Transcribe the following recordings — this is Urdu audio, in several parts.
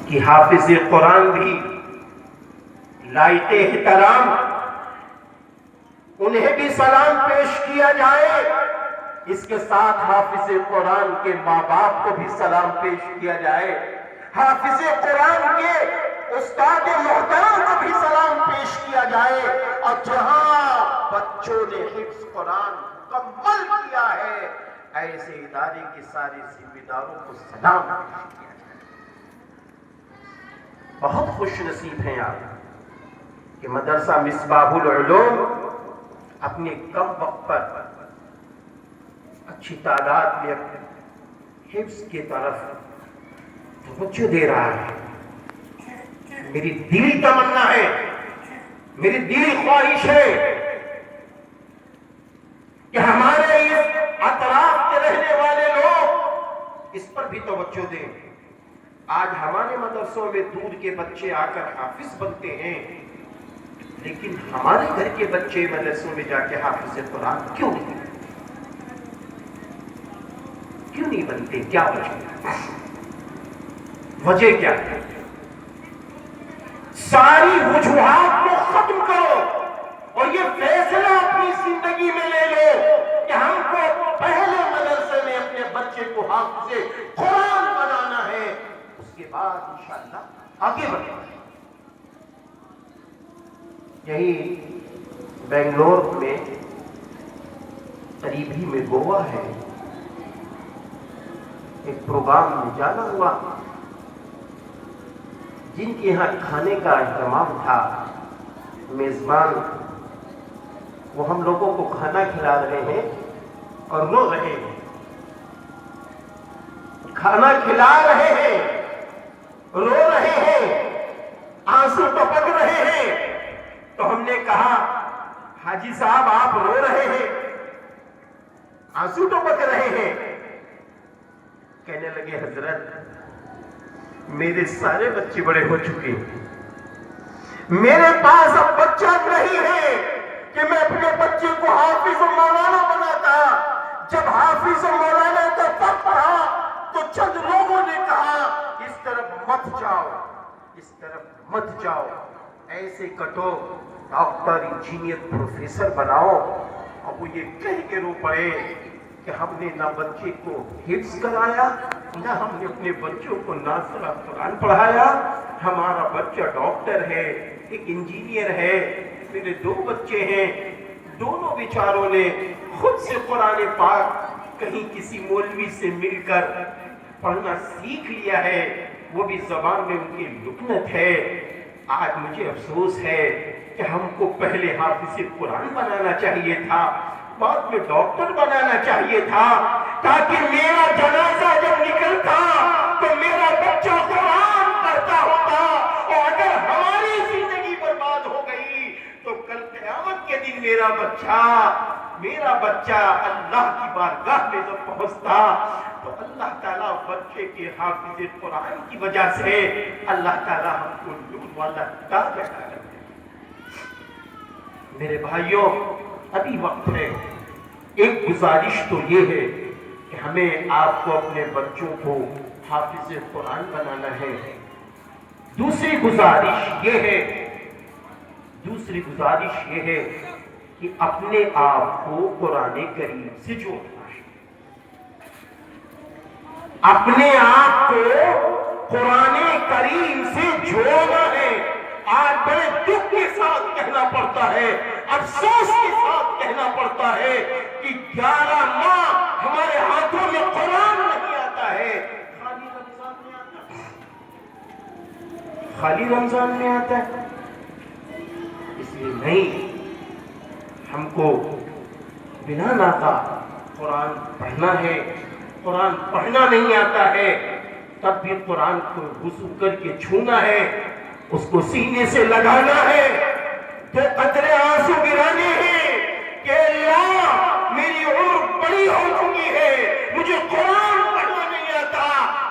کہ حافظ قرآن بھی لائق احترام، انہیں بھی سلام پیش کیا جائے، اس کے ساتھ حافظ قرآن کے ماں باپ کو بھی سلام پیش کیا جائے، حافظ قرآن کے استاد محترم کو بھی سلام پیش کیا جائے، اور جہاں بچوں نے حفظ قرآن مکمل کیا ہے ایسے ادارے کے سارے ذمہ داروں کو سلام پیش کیا جائے۔ بہت خوش نصیب ہیں آپ کہ مدرسہ مصباح العلوم اپنے کم وقت پر اچھی تعداد میں حفظ کی طرف توجہ دے رہا ہے۔ میری دلی تمنا ہے، میری دلی خواہش ہے کہ ہمارے اس اطراف کے رہنے والے لوگ اس پر بھی توجہ دیں۔ آج ہمارے مدرسوں میں دور کے بچے آ کر حافظ بنتے ہیں، لیکن ہمارے گھر کے بچے مدرسوں میں جا کے حافظ قرآن کیوں نہیں بنتے؟ کیا وجہ کیا ہے؟ ساری وجوہات کو ختم کرو اور یہ فیصلہ اپنی زندگی میں لے لو کہ ہم کو پہلے مدرسے میں اپنے بچے کو حافظ قرآن بنانا ہے، اس کے بعد انشاءاللہ آگے بڑھنا ہے۔ یہی بنگلور میں قریب ہی میں گوا ہے، ایک پروگرام میں جانا ہوا، جن کے یہاں کھانے کا اہتمام تھا، میزبان وہ ہم لوگوں کو کھانا کھلا رہے ہیں اور رو رہے ہیں، کھانا کھلا رہے ہیں، رو رہے ہیں، آنسو ٹپک رہے ہیں۔ تو ہم نے کہا حاجی صاحب آپ رو رہے ہیں، آنسو ٹپک رہے ہیں؟ کہنے لگے حضرت میرے سارے بچے بڑے ہو چکے ہیں، میرے پاس اب بچہ نہیں ہے کہ میں اپنے بچے کو حافظ و مولانا بناتا۔ جب حافظ و مولانا کا تب پڑھا تو چند لوگوں نے کہا اس طرف مت جاؤ، اس طرف مت جاؤ، ایسے کٹو، ڈاکٹر انجینئر پروفیسر بناؤ۔ اب وہ یہ کہہ کے رو پڑے کہ ہم نے نہ بچے کو حفظ کرایا، نہ ہم نے اپنے بچوں کو ناظرہ قرآن پڑھایا۔ ہمارا بچہ ڈاکٹر ہے، ایک انجینئر ہے، میرے 2 بچے ہیں، دونوں بیچاروں نے خود سے قرآن پاک کہیں کسی مولوی سے مل کر پڑھنا سیکھ لیا ہے، وہ بھی زبان میں ان کی لکنت ہے۔ آج مجھے افسوس ہے کہ ہم کو پہلے حافظ قرآن بنانا چاہیے تھا، بعد میں ڈاکٹر بنانا چاہیے تھا، تاکہ میرا جنازہ جب نکلتا تو میرا بچہ قرآن پڑھتا ہوتا۔ اور اگر ہماری زندگی برباد ہو گئی تو کل قیامت کے دن میرا بچہ اللہ کی بارگاہ میں جب پہنچتا تو اللہ تعالیٰ بچے کے حافظ قرآن کی وجہ سے اللہ تعالیٰ ہم کو نور والا تاج عطا کرتے ہیں۔ میرے بھائیوں، ابھی وقت ہے، ایک گزارش تو یہ ہے کہ ہمیں آپ کو اپنے بچوں کو حافظ قرآن بنانا ہے۔ دوسری گزارش یہ ہے کہ اپنے آپ کو قرآن کریم سے جوڑنا ہے، اپنے آپ کو قرآن کریم سے جوڑنا ہے۔ آج بڑے دکھ کے ساتھ کہنا پڑتا ہے، افسوس کے ساتھ کہنا پڑتا ہے کہ 11 ماہ ہمارے ہاتھوں میں قرآن نہیں آتا ہے، خالی رمضان میں آتا ہے۔ اس لیے نہیں، ہم کو بنا ناقہ قرآن پڑھنا ہے۔ قرآن پڑھنا نہیں آتا ہے تب بھی قرآن کو وضو کر کے چھونا ہے، اس کو سینے سے لگانا ہے، 2 قطرے آنسو گرانے ہیں کہ اللہ میری عمر بڑی ہو چکی ہے، مجھے قرآن پڑھنا نہیں آتا،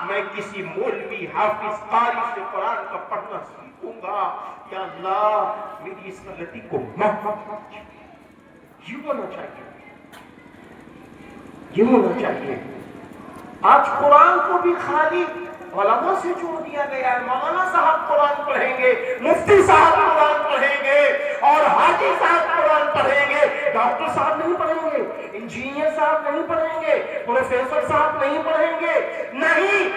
میں کسی مولوی حافظ قاری سے قرآن کا پڑھنا سیکھوں گا، یا اللہ میری اس غلطی کو معاف فرما۔ یہ ہونا چاہیے۔ آج قرآن کو بھی خالی علماء سے چھوڑ دیا گیا ہے. مولانا صاحب قرآن پڑھیں گے, مفتی صاحب قرآن پڑھیں گے, اور حاجی صاحب قرآن پڑھیں گے. ڈاکٹر صاحب نہیں پڑھیں گے, انجینئر صاحب نہیں پڑھیں گے, پروفیسر صاحب نہیں پڑھیں گے. نہیں,